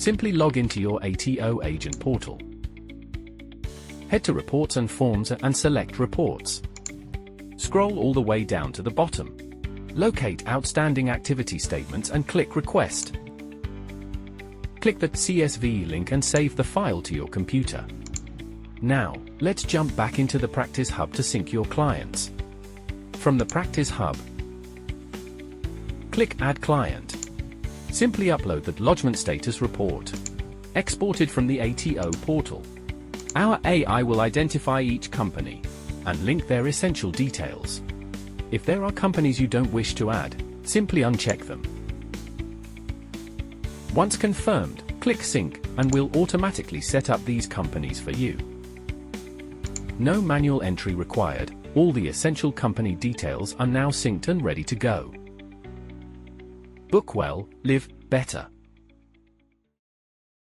Simply log into your ATO agent portal. Head to Reports and Forms and select Reports. Scroll all the way down to the bottom. Locate Outstanding Activity Statements and click Request. Click the CSV link and save the file to your computer. Now, let's jump back into the Practice Hub to sync your clients. From the Practice Hub, click Add Client. Simply upload the Lodgment Status Report, exported from the ATO portal. Our AI will identify each company and link their essential details. If there are companies you don't wish to add, simply uncheck them. Once confirmed, click Sync, and we'll automatically set up these companies for you. No manual entry required, all the essential company details are now synced and ready to go. BookWell, live better.